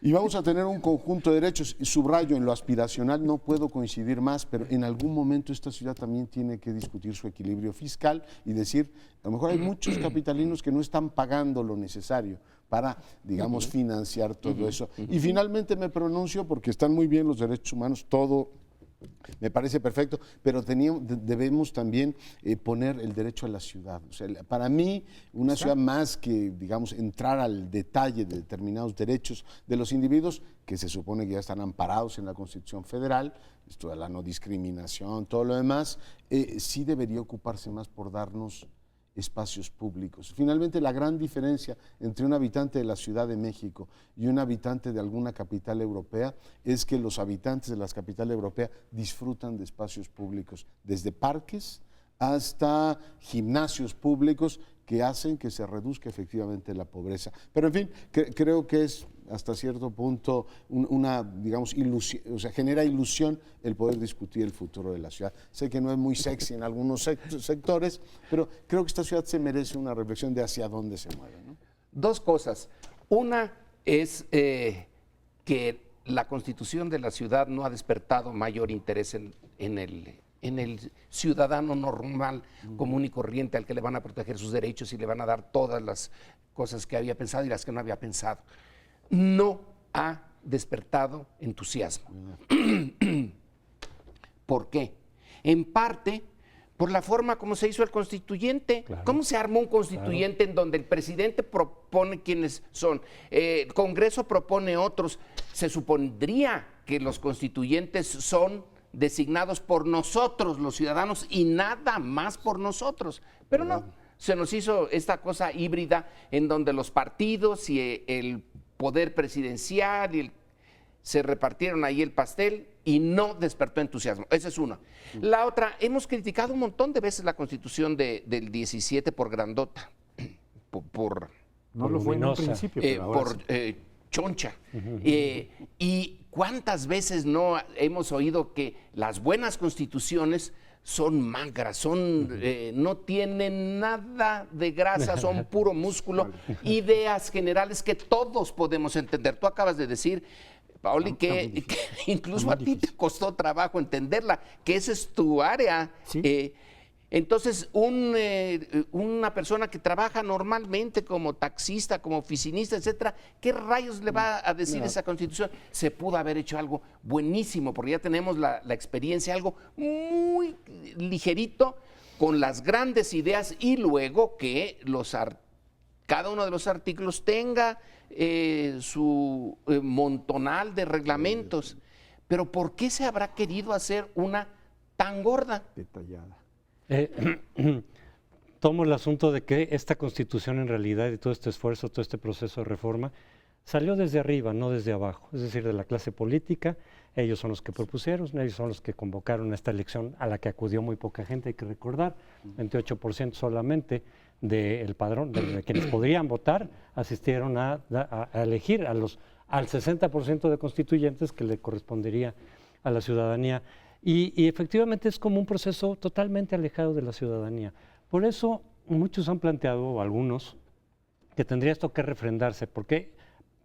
Y vamos a tener un conjunto de derechos, subrayo, en lo aspiracional no puedo coincidir más, pero en algún momento esta ciudad también tiene que discutir su equilibrio fiscal y decir, a lo mejor hay muchos capitalinos que no están pagando lo necesario para, digamos, financiar todo eso. Y finalmente me pronuncio porque están muy bien los derechos humanos, todo me parece perfecto, pero debemos también poner el derecho a la ciudad. O sea, para mí, una ciudad más que, digamos, entrar al detalle de determinados derechos de los individuos, que se supone que ya están amparados en la Constitución Federal, esto de la no discriminación, todo lo demás, sí debería ocuparse más por darnos espacios públicos. Finalmente, la gran diferencia entre un habitante de la Ciudad de México y un habitante de alguna capital europea es que los habitantes de las capitales europeas disfrutan de espacios públicos, desde parques hasta gimnasios públicos que hacen que se reduzca efectivamente la pobreza. Pero en fin, creo que es hasta cierto punto una, digamos, ilusión, o sea, genera ilusión el poder discutir el futuro de la ciudad. Sé que no es muy sexy en algunos sectores, pero creo que esta ciudad se merece una reflexión de hacia dónde se mueve, ¿no? Dos cosas. Una es que la constitución de la ciudad no ha despertado mayor interés en el ciudadano normal, común y corriente, al que le van a proteger sus derechos y le van a dar todas las cosas que había pensado y las que no había pensado. No ha despertado entusiasmo. ¿Por qué? En parte por la forma como se hizo el constituyente. Claro. ¿Cómo se armó un constituyente en donde el presidente propone quiénes son, el Congreso propone otros? Se supondría que los constituyentes son designados por nosotros, los ciudadanos, y nada más por nosotros. Pero no, se nos hizo esta cosa híbrida en donde los partidos y el poder presidencial se repartieron ahí el pastel y no despertó entusiasmo. Esa es una. La otra, hemos criticado un montón de veces la Constitución del 17 por grandota, no lo fue en un principio, pero ahora sí. Choncha. Y cuántas veces no hemos oído que las buenas constituciones son magras, no tienen nada de grasa, son puro músculo, ideas generales que todos podemos entender. Tú acabas de decir, Paoli, Está muy que difícil. incluso Muy a ti te difícil. costó trabajo entenderla, que esa es tu área. Sí. Entonces, una persona que trabaja normalmente como taxista, como oficinista, etcétera, ¿qué rayos le va a decir esa Constitución? Se pudo haber hecho algo buenísimo, porque ya tenemos la experiencia, algo muy ligerito, con las grandes ideas, y luego que cada uno de los artículos tenga su montonal de reglamentos. Pero ¿por qué se habrá querido hacer una tan gorda? Detallada. Tomo el asunto de que esta Constitución en realidad y todo este esfuerzo, todo este proceso de reforma, salió desde arriba, no desde abajo, es decir, de la clase política. Ellos son los que propusieron, ellos son los que convocaron a esta elección a la que acudió muy poca gente, hay que recordar, 28% solamente del padrón, de quienes podrían votar, asistieron a elegir al 60% de constituyentes que le correspondería a la ciudadanía. Y efectivamente es como un proceso totalmente alejado de la ciudadanía. Por eso muchos han planteado, o algunos, que tendría esto que refrendarse, porque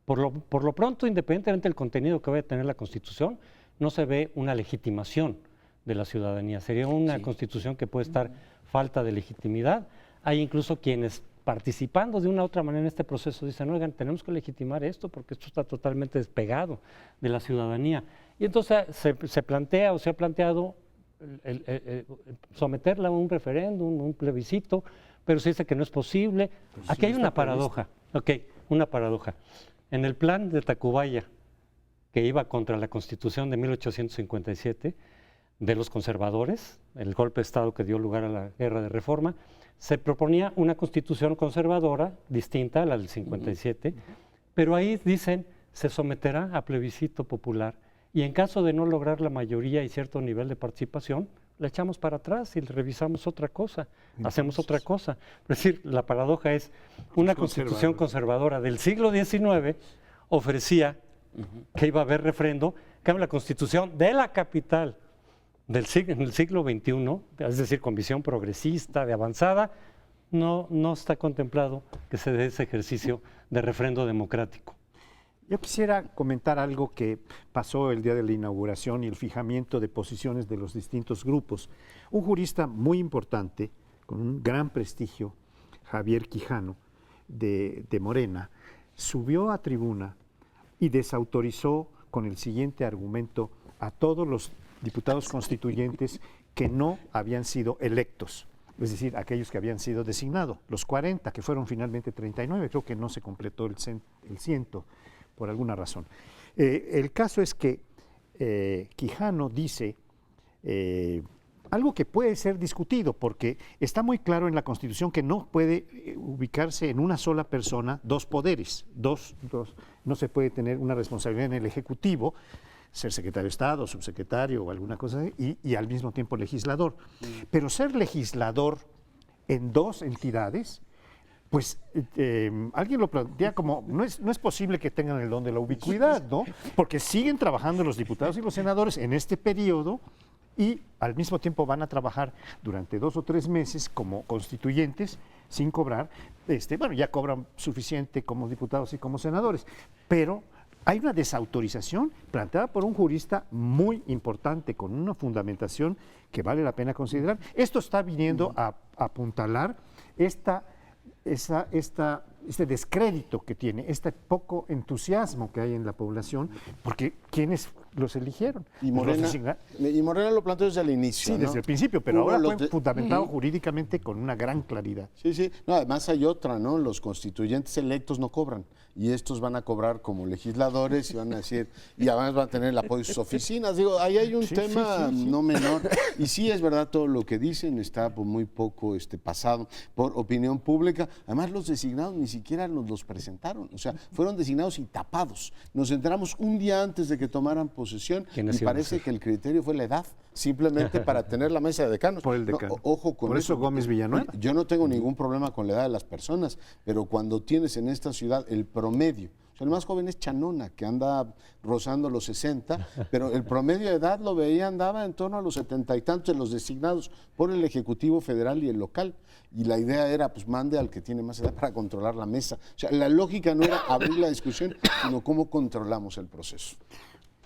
por lo pronto, independientemente del contenido que vaya a tener la Constitución, no se ve una legitimación de la ciudadanía. Sería una Constitución que puede estar falta de legitimidad. Hay incluso quienes, participando de una u otra manera en este proceso, dicen, oigan, tenemos que legitimar esto porque esto está totalmente despegado de la ciudadanía. Y entonces se plantea o se ha planteado someterla a un referéndum, un plebiscito, pero se dice que no es posible. Pues Aquí sí, hay está una paradoja, una paradoja. En el plan de Tacubaya, que iba contra la Constitución de 1857, de los conservadores, el golpe de Estado que dio lugar a la Guerra de Reforma, se proponía una Constitución conservadora, distinta a la del 57, pero ahí dicen, se someterá a plebiscito popular, y en caso de no lograr la mayoría y cierto nivel de participación, la echamos para atrás y revisamos otra cosa, hacemos otra cosa. Es decir, la paradoja es, una Constitución conservadora del siglo XIX ofrecía que iba a haber refrendo, que la Constitución de la capital en el siglo XXI, es decir, con visión progresista, de avanzada, no está contemplado que se dé ese ejercicio de refrendo democrático. Yo quisiera comentar algo que pasó el día de la inauguración y el fijamiento de posiciones de los distintos grupos. Un jurista muy importante, con un gran prestigio, Javier Quijano, de Morena, subió a tribuna y desautorizó con el siguiente argumento a todos los diputados constituyentes que no habían sido electos, es decir, aquellos que habían sido designados, los 40, que fueron finalmente 39, creo que no se completó el 100 por alguna razón. El caso es que Quijano dice algo que puede ser discutido, porque está muy claro en la Constitución que no puede ubicarse en una sola persona dos poderes, no se puede tener una responsabilidad en el Ejecutivo, ser secretario de Estado, subsecretario o alguna cosa así, y al mismo tiempo legislador. Pero ser legislador en dos entidades, pues alguien lo plantea como, no es posible que tengan el don de la ubicuidad, ¿no? Porque siguen trabajando los diputados y los senadores en este periodo y al mismo tiempo van a trabajar durante 2 o 3 meses como constituyentes sin cobrar, bueno, ya cobran suficiente como diputados y como senadores, pero hay una desautorización planteada por un jurista muy importante, con una fundamentación que vale la pena considerar. Esto está viniendo a apuntalar este descrédito que tiene, este poco entusiasmo que hay en la población, porque ¿quiénes los eligieron? Y Morena lo planteó desde el inicio. Sí, ¿no? desde el principio, pero Hubo ahora fue fundamentado jurídicamente con una gran claridad. Sí. No, además hay otra, ¿no? Los constituyentes electos no cobran y estos van a cobrar como legisladores y van a decir, y además van a tener el apoyo de sus oficinas. Digo, ahí hay un tema no menor. Y sí es verdad todo lo que dicen, está muy poco pasado por opinión pública. Además los designados ni siquiera nos los presentaron, o sea, fueron designados y tapados. Nos enteramos un día antes de que tomaran posesión y parece que el criterio fue la edad, simplemente para tener la mesa de decanos. Por el decano. No, ojo con por eso Gómez Villanueva. Yo no tengo ningún problema con la edad de las personas, pero cuando tienes en esta ciudad el promedio, O sea, el más joven es Chanona, que anda rozando los 60, pero el promedio de edad lo veía, andaba en torno a los 70 y tantos de los designados por el Ejecutivo Federal y el local. Y la idea era, pues mande al que tiene más edad para controlar la mesa. O sea, la lógica no era abrir la discusión, sino cómo controlamos el proceso.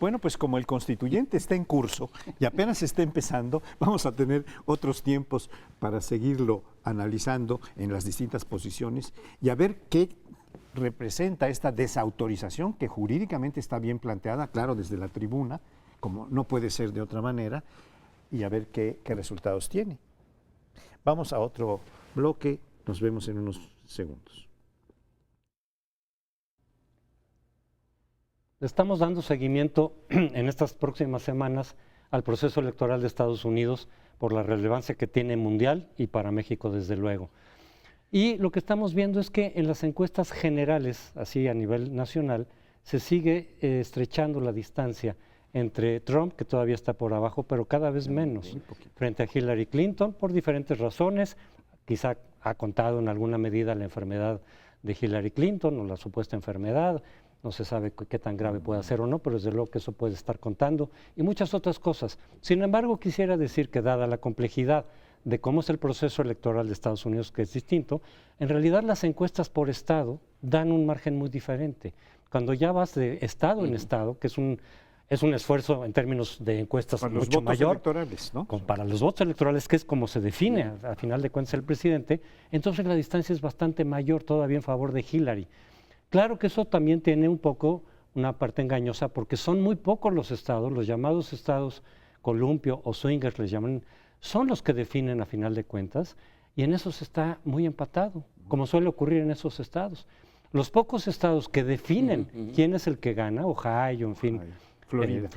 Bueno, pues como el constituyente está en curso y apenas está empezando, vamos a tener otros tiempos para seguirlo analizando en las distintas posiciones y a ver qué representa esta desautorización que jurídicamente está bien planteada, claro, desde la tribuna, como no puede ser de otra manera, y a ver qué resultados tiene. Vamos a otro bloque, nos vemos en unos segundos. Estamos dando seguimiento en estas próximas semanas al proceso electoral de Estados Unidos por la relevancia que tiene mundial y para México desde luego. Y lo que estamos viendo es que en las encuestas generales, así a nivel nacional, se sigue estrechando la distancia entre Trump, que todavía está por abajo, pero cada vez menos, frente a Hillary Clinton, por diferentes razones. Quizá ha contado en alguna medida la enfermedad de Hillary Clinton o la supuesta enfermedad. No se sabe qué tan grave puede ser o no, pero desde luego que eso puede estar contando, y muchas otras cosas. Sin embargo, quisiera decir que dada la complejidad de cómo es el proceso electoral de Estados Unidos, que es distinto, en realidad las encuestas por estado dan un margen muy diferente. Cuando ya vas de estado en estado, que es un esfuerzo en términos de encuestas para los mucho votos mayor, electorales, ¿no? para los votos electorales, que es como se define al final de cuentas el presidente, entonces la distancia es bastante mayor todavía en favor de Hillary. Claro que eso también tiene un poco una parte engañosa porque son muy pocos los estados, los llamados estados columpio o swingers les llaman, son los que definen a final de cuentas y en esos está muy empatado, como suele ocurrir en esos estados. Los pocos estados que definen quién es el que gana, Ohio, en fin, Florida,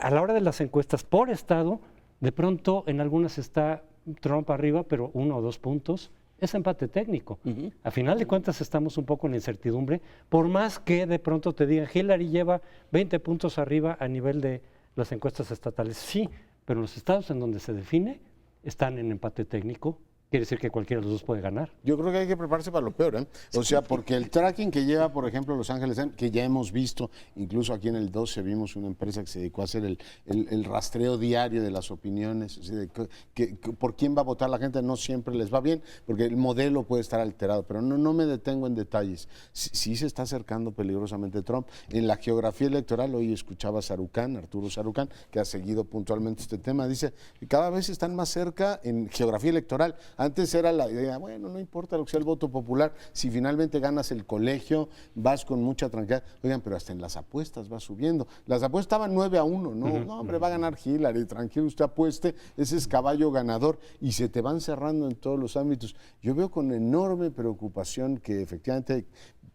a la hora de las encuestas por estado, de pronto en algunas está Trump arriba, pero 1 o 2 puntos. Es empate técnico. A final de cuentas estamos un poco en incertidumbre, por más que de pronto te digan, Hillary lleva 20 puntos arriba a nivel de las encuestas estatales. Sí, pero los estados en donde se define están en empate técnico. Quiere decir que cualquiera de los dos puede ganar. Yo creo que hay que prepararse para lo peor, ¿eh? O sea, porque el tracking que lleva, por ejemplo, Los Ángeles, que ya hemos visto, incluso aquí en el 12 vimos una empresa que se dedicó a hacer el rastreo diario de las opiniones, así de por quién va a votar la gente, no siempre les va bien, porque el modelo puede estar alterado, pero no me detengo en detalles. Sí se está acercando peligrosamente Trump. En la geografía electoral, hoy escuchaba a Arturo Sarucán, que ha seguido puntualmente este tema, dice que cada vez están más cerca en geografía electoral. Antes era la idea, bueno, no importa lo que sea el voto popular, si finalmente ganas el colegio, vas con mucha tranquilidad. Oigan, pero hasta en las apuestas va subiendo. Las apuestas estaban 9-1, no, hombre, va a ganar Hillary, tranquilo, usted apueste, ese es caballo ganador, y se te van cerrando en todos los ámbitos. Yo veo con enorme preocupación que efectivamente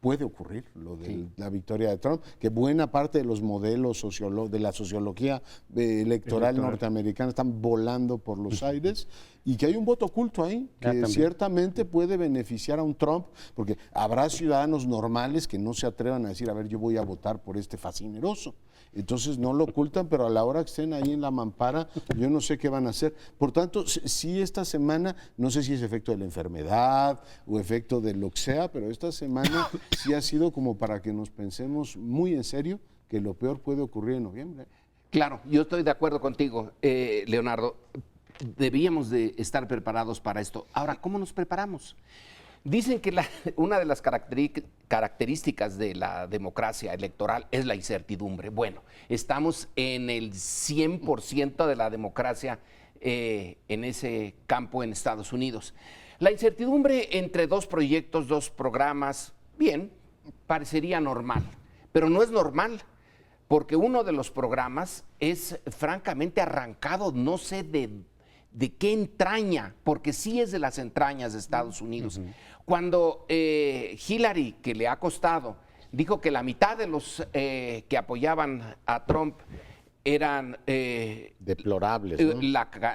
puede ocurrir lo de la victoria de Trump, que buena parte de los modelos de la sociología electoral norteamericana están volando por los aires y que hay un voto oculto ahí que ciertamente puede beneficiar a un Trump, porque habrá ciudadanos normales que no se atrevan a decir, a ver, yo voy a votar por este fascineroso. Entonces no lo ocultan, pero a la hora que estén ahí en la mampara, yo no sé qué van a hacer. Por tanto, sí esta semana, no sé si es efecto de la enfermedad o efecto de lo que sea, pero esta semana sí ha sido como para que nos pensemos muy en serio que lo peor puede ocurrir en noviembre. Claro, yo estoy de acuerdo contigo, Leonardo. Debíamos de estar preparados para esto. Ahora, ¿cómo nos preparamos? Dicen que una de las características de la democracia electoral es la incertidumbre. Bueno, estamos en el 100% de la democracia en ese campo en Estados Unidos. La incertidumbre entre dos proyectos, dos programas, bien, parecería normal, pero no es normal, porque uno de los programas es francamente arrancado, no sé de qué entraña, porque sí es de las entrañas de Estados Unidos. Cuando Hillary, que le ha costado, dijo que la mitad de los que apoyaban a Trump eran deplorables, ¿no?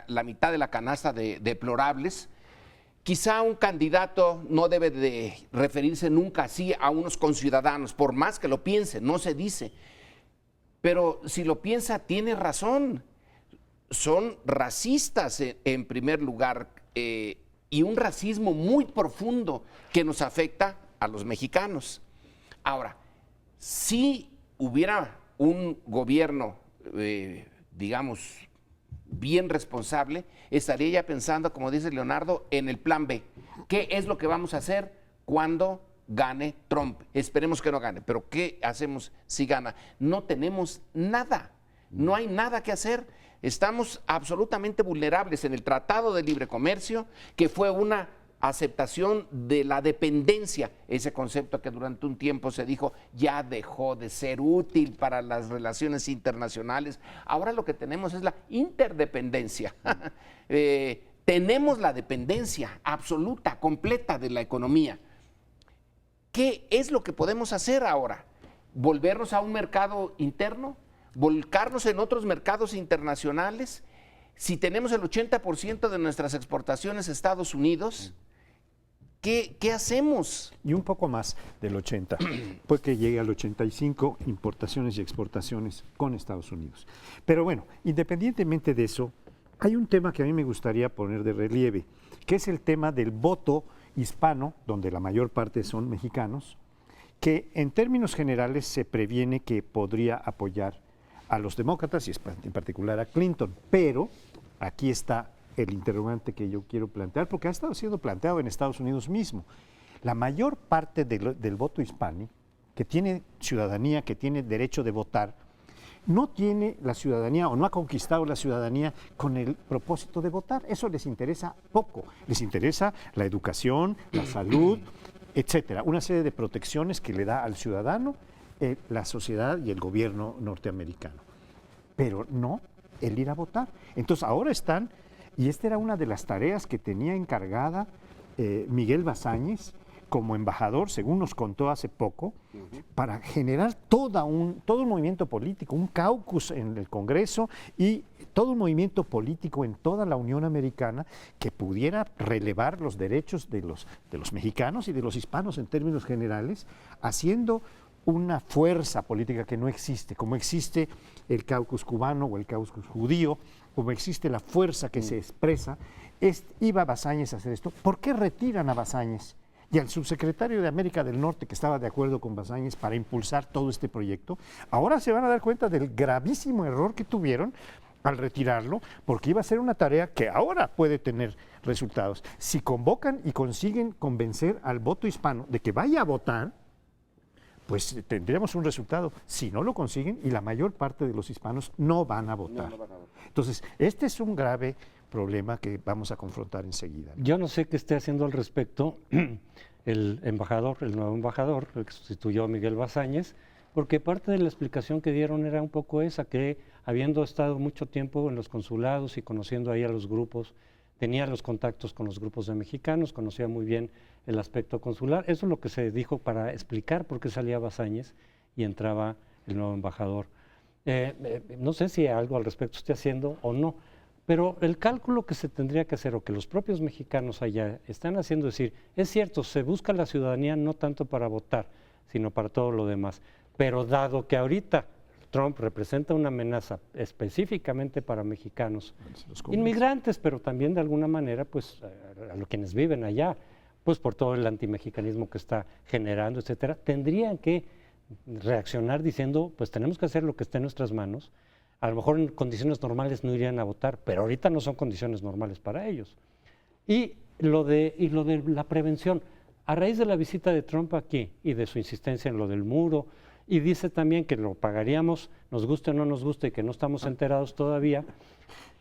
la mitad de la canasta de deplorables, quizá un candidato no debe de referirse nunca así a unos conciudadanos, por más que lo piense, no se dice. Pero si lo piensa, tiene razón. Son racistas en primer lugar y un racismo muy profundo que nos afecta a los mexicanos. Ahora, si hubiera un gobierno, digamos, bien responsable, estaría ya pensando, como dice Leonardo, en el plan B. ¿Qué es lo que vamos a hacer cuando gane Trump? Esperemos que no gane, pero ¿qué hacemos si gana? No tenemos nada, no hay nada que hacer. Estamos absolutamente vulnerables en el Tratado de Libre Comercio, que fue una aceptación de la dependencia, ese concepto que durante un tiempo se dijo ya dejó de ser útil para las relaciones internacionales. Ahora lo que tenemos es la interdependencia. Tenemos la dependencia absoluta, completa de la economía. ¿Qué es lo que podemos hacer ahora? ¿Volvernos a un mercado interno? ¿Volcarnos en otros mercados internacionales? Si tenemos el 80% de nuestras exportaciones a Estados Unidos, ¿qué hacemos? Y un poco más del 80, puede que llegue al 85 importaciones y exportaciones con Estados Unidos. Pero bueno, independientemente de eso, hay un tema que a mí me gustaría poner de relieve, que es el tema del voto hispano, donde la mayor parte son mexicanos, que en términos generales se previene que podría apoyar a los demócratas y en particular a Clinton, pero aquí está el interrogante que yo quiero plantear, porque ha estado siendo planteado en Estados Unidos mismo. La mayor parte del voto hispano, que tiene ciudadanía, que tiene derecho de votar, no tiene la ciudadanía o no ha conquistado la ciudadanía con el propósito de votar. Eso les interesa poco. Les interesa la educación, la salud, etcétera. Una serie de protecciones que le da al ciudadano la sociedad y el gobierno norteamericano. Pero no el ir a votar. Entonces ahora están, y esta era una de las tareas que tenía encargada Miguel Bazáñez como embajador, según nos contó hace poco, para generar todo un movimiento político, un caucus en el Congreso y todo un movimiento político en toda la Unión Americana que pudiera relevar los derechos de los mexicanos y de los hispanos en términos generales, haciendo una fuerza política que no existe, como existe el caucus cubano o el caucus judío, como existe la fuerza que se expresa. Iba Bazáñez a hacer esto. ¿Por qué retiran a Bazáñez y al subsecretario de América del Norte, que estaba de acuerdo con Bazáñez para impulsar todo este proyecto? Ahora se van a dar cuenta del gravísimo error que tuvieron al retirarlo, porque iba a ser una tarea que ahora puede tener resultados. Si convocan y consiguen convencer al voto hispano de que vaya a votar, pues tendríamos un resultado. Si no lo consiguen, y la mayor parte de los hispanos no van a votar. Entonces, este es un grave problema que vamos a confrontar enseguida. Yo no sé qué esté haciendo al respecto el nuevo embajador, el que sustituyó a Miguel Bazáñez, porque parte de la explicación que dieron era un poco esa, que habiendo estado mucho tiempo en los consulados y conociendo ahí a los grupos, tenía los contactos con los grupos de mexicanos, conocía muy bien el aspecto consular. Eso es lo que se dijo para explicar por qué salía Bazáñez y entraba el nuevo embajador. No sé si algo al respecto esté haciendo o no, pero el cálculo que se tendría que hacer o que los propios mexicanos allá están haciendo es decir, es cierto, se busca la ciudadanía no tanto para votar, sino para todo lo demás. Pero dado que ahorita Trump representa una amenaza específicamente para mexicanos, inmigrantes, pero también de alguna manera pues a los quienes viven allá, pues por todo el antimexicanismo que está generando, etcétera, tendrían que reaccionar diciendo, pues tenemos que hacer lo que esté en nuestras manos. A lo mejor en condiciones normales no irían a votar, pero ahorita no son condiciones normales para ellos. Y lo de la prevención, a raíz de la visita de Trump aquí y de su insistencia en lo del muro, y dice también que lo pagaríamos, nos guste o no nos guste, y que no estamos enterados todavía,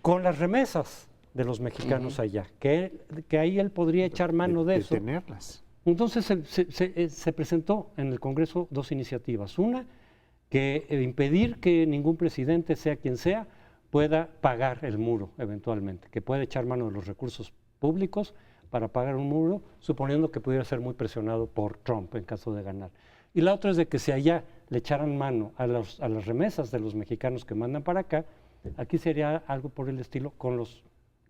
con las remesas de los mexicanos allá, que ahí él podría echar mano de eso. Tenerlas. Entonces se presentó en el Congreso dos iniciativas. Una, que impedir que ningún presidente, sea quien sea, pueda pagar el muro eventualmente, que pueda echar mano de los recursos públicos para pagar un muro, suponiendo que pudiera ser muy presionado por Trump en caso de ganar. Y la otra es de que si allá le echaran mano a las remesas de los mexicanos que mandan para acá, aquí sería algo por el estilo con los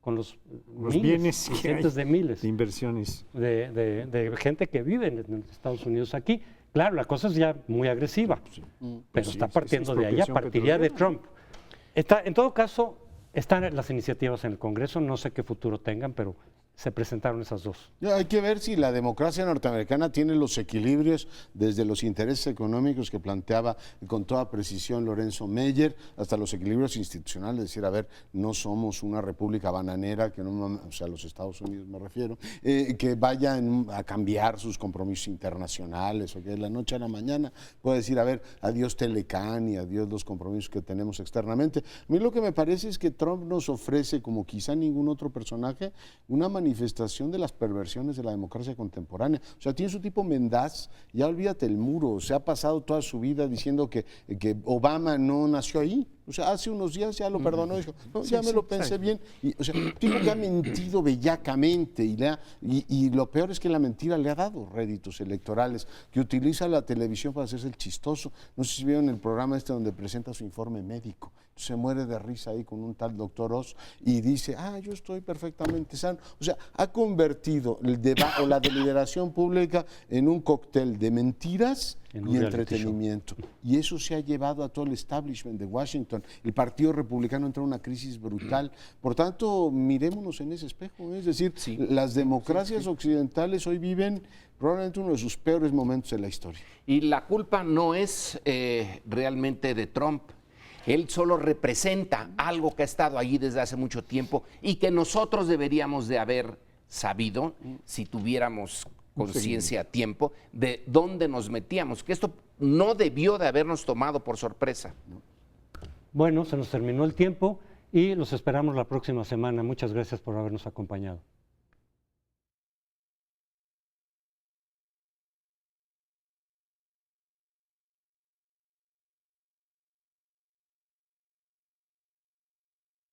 miles, bienes, cientos de miles de inversiones de gente que vive en Estados Unidos aquí. Claro, la cosa es ya muy agresiva, pero está partiendo de allá, partiría de Trump. En todo caso, están las iniciativas en el Congreso, no sé qué futuro tengan, pero se presentaron esas dos. Hay que ver si la democracia norteamericana tiene los equilibrios desde los intereses económicos que planteaba con toda precisión Lorenzo Meyer, hasta los equilibrios institucionales, decir, a ver, no somos una república bananera, que no, o sea, los Estados Unidos me refiero, que vaya a cambiar sus compromisos internacionales, o que de la noche a la mañana pueda decir, a ver, adiós Telecán y adiós los compromisos que tenemos externamente. A mí lo que me parece es que Trump nos ofrece, como quizá ningún otro personaje, una manifestación de las perversiones de la democracia contemporánea. O sea, tiene su tipo mendaz, ya olvídate el muro, se ha pasado toda su vida diciendo que Obama no nació ahí. O sea, hace unos días ya lo perdonó, dijo, no, ya me lo pensé bien. Y, o sea, un tipo que ha mentido bellacamente y lo peor es que la mentira le ha dado réditos electorales, que utiliza la televisión para hacerse el chistoso. No sé si vieron el programa este donde presenta su informe médico. Se muere de risa ahí con un tal doctor Oz y dice, yo estoy perfectamente sano. O sea, ha convertido el debate o la deliberación pública en un cóctel de mentiras y entretenimiento. Y eso se ha llevado a todo el establishment de Washington. El Partido Republicano entró en una crisis brutal. Por tanto, mirémonos en ese espejo. Es decir, las democracias occidentales hoy viven probablemente uno de sus peores momentos en la historia. Y la culpa no es realmente de Trump. Él solo representa algo que ha estado allí desde hace mucho tiempo y que nosotros deberíamos de haber sabido si tuviéramos conciencia a tiempo de dónde nos metíamos, que esto no debió de habernos tomado por sorpresa. Bueno, se nos terminó el tiempo y los esperamos la próxima semana. Muchas gracias por habernos acompañado.